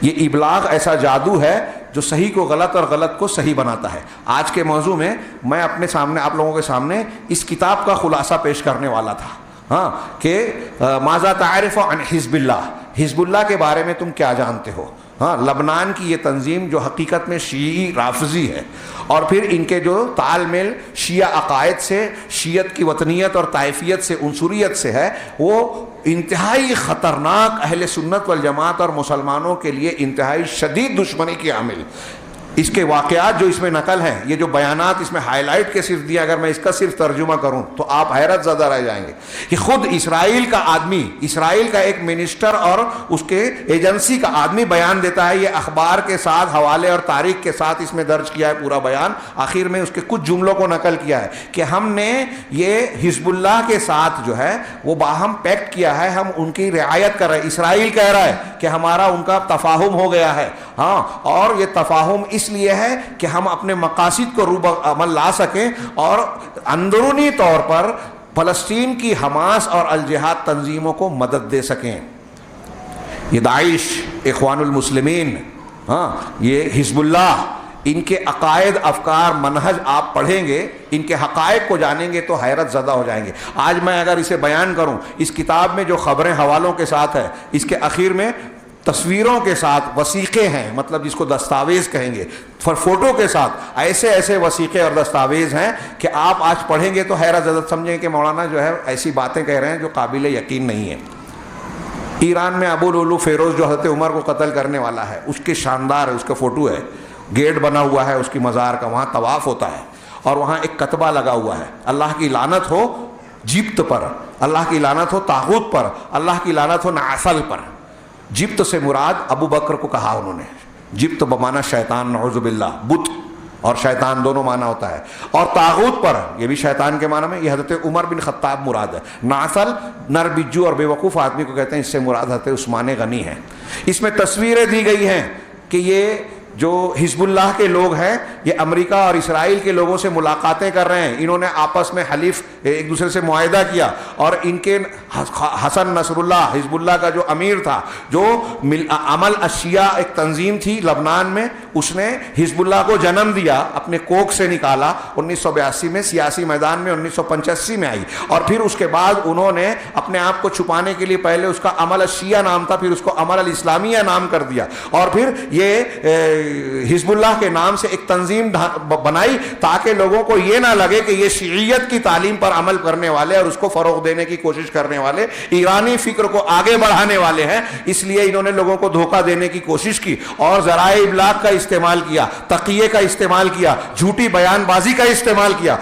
یہ ابلاغ ایسا جادو ہے جو صحیح کو غلط اور غلط کو صحیح بناتا ہے۔ آج کے موضوع میں میں اپنے سامنے آپ لوگوں کے سامنے اس کتاب کا خلاصہ پیش کرنے والا تھا، ہاں، کہ ماذا تعرف عن حزب اللہ، حزب اللہ کے بارے میں تم کیا جانتے ہو؟ ہاں، لبنان کی یہ تنظیم جو حقیقت میں شیعی رافضی ہے، اور پھر ان کے جو تال میل شیعہ عقائد سے، شیعت کی وطنیت اور طائفیت سے، عنصریت سے ہے، وہ انتہائی خطرناک اہل سنت والجماعت اور مسلمانوں کے لیے انتہائی شدید دشمنی کی عامل۔ اس کے واقعات جو اس میں نقل ہیں، یہ جو بیانات اس میں ہائی لائٹ کے صرف دیا، اگر میں اس کا صرف ترجمہ کروں تو آپ حیرت زدہ رہ جائیں گے کہ خود اسرائیل کا آدمی، اسرائیل کا ایک منسٹر اور اس کے ایجنسی کا آدمی بیان دیتا ہے، یہ اخبار کے ساتھ حوالے اور تاریخ کے ساتھ اس میں درج کیا ہے پورا بیان، آخر میں اس کے کچھ جملوں کو نقل کیا ہے کہ ہم نے یہ حزب اللہ کے ساتھ جو ہے وہ باہم پیکٹ کیا ہے، ہم ان کی رعایت کر رہے ہیں۔ اسرائیل کہہ رہا ہے کہ ہمارا ان کا تفاہم ہو گیا ہے، ہاں، اور یہ تفاہم اس لیے ہے کہ ہم اپنے مقاصد کو روب عمل لا سکیں اور اندرونی طور پر فلسطین کی حماس اور الجہاد تنظیموں کو مدد دے سکیں۔ یہ داعش، اخوان المسلمین، ہاں، یہ حزب اللہ، ان کے عقائد، افکار، منہج آپ پڑھیں گے، ان کے حقائق کو جانیں گے تو حیرت زدہ ہو جائیں گے۔ آج میں اگر اسے بیان کروں، اس کتاب میں جو خبریں حوالوں کے ساتھ ہے، اس کے اخیر میں تصویروں کے ساتھ وثیقے ہیں، مطلب جس کو دستاویز کہیں گے، فوٹو کے ساتھ ایسے ایسے وثیقے اور دستاویز ہیں کہ آپ آج پڑھیں گے تو حیرت زدہ سمجھیں کہ مولانا جو ہے ایسی باتیں کہہ رہے ہیں جو قابل یقین نہیں ہیں۔ ایران میں ابو لولو فیروز جو حضرت عمر کو قتل کرنے والا ہے، اس کے شاندار اس کا فوٹو ہے، گیٹ بنا ہوا ہے اس کی مزار کا، وہاں طواف ہوتا ہے اور وہاں ایک کتبہ لگا ہوا ہے، اللہ کی لعنت ہو جبت پر، اللہ کی لعنت ہو طاغوت پر، اللہ کی لعنت ہو نعسل پر۔ جبت سے مراد ابو بکر کو کہا انہوں نے، جبت بمانا شیطان، نعوذ باللہ، بت اور شیطان دونوں معنی ہوتا ہے، اور طاغوت پر یہ بھی شیطان کے معنی میں، یہ حضرت عمر بن خطاب مراد ہے۔ نعسل نر بجو اور بے وقوف آدمی کو کہتے ہیں، اس سے مراد حضرت عثمان غنی ہے۔ اس میں تصویریں دی گئی ہیں کہ یہ جو حزب اللہ کے لوگ ہیں یہ امریکہ اور اسرائیل کے لوگوں سے ملاقاتیں کر رہے ہیں، انہوں نے آپس میں حلیف ایک دوسرے سے معاہدہ کیا، اور ان کے حسن نصر اللہ حزب اللہ کا جو امیر تھا، جو عمل الشیعہ ایک تنظیم تھی لبنان میں، اس نے حزب اللہ کو جنم دیا، اپنے کوکھ سے نکالا 1982 میں، سیاسی میدان میں 1985 میں آئی، اور پھر اس کے بعد انہوں نے اپنے آپ کو چھپانے کے لیے پہلے اس کا عمل الشیعہ نام تھا، پھر اس کو عمل الاسلامیہ نام کر دیا، اور پھر یہ حزب اللہ کے نام سے ایک تنظیم بنائی تاکہ لوگوں کو یہ نہ لگے کہ یہ شیعیت کی تعلیم پر عمل کرنے والے اور اس کو فروغ دینے کی کوشش کرنے والے، ایرانی فکر کو آگے بڑھانے والے ہیں، اس لیے انہوں نے لوگوں کو دھوکہ دینے کی کوشش کی اور ذرائع ابلاغ کا استعمال کیا، تقیے کا استعمال کیا، جھوٹی بیان بازی کا استعمال کیا۔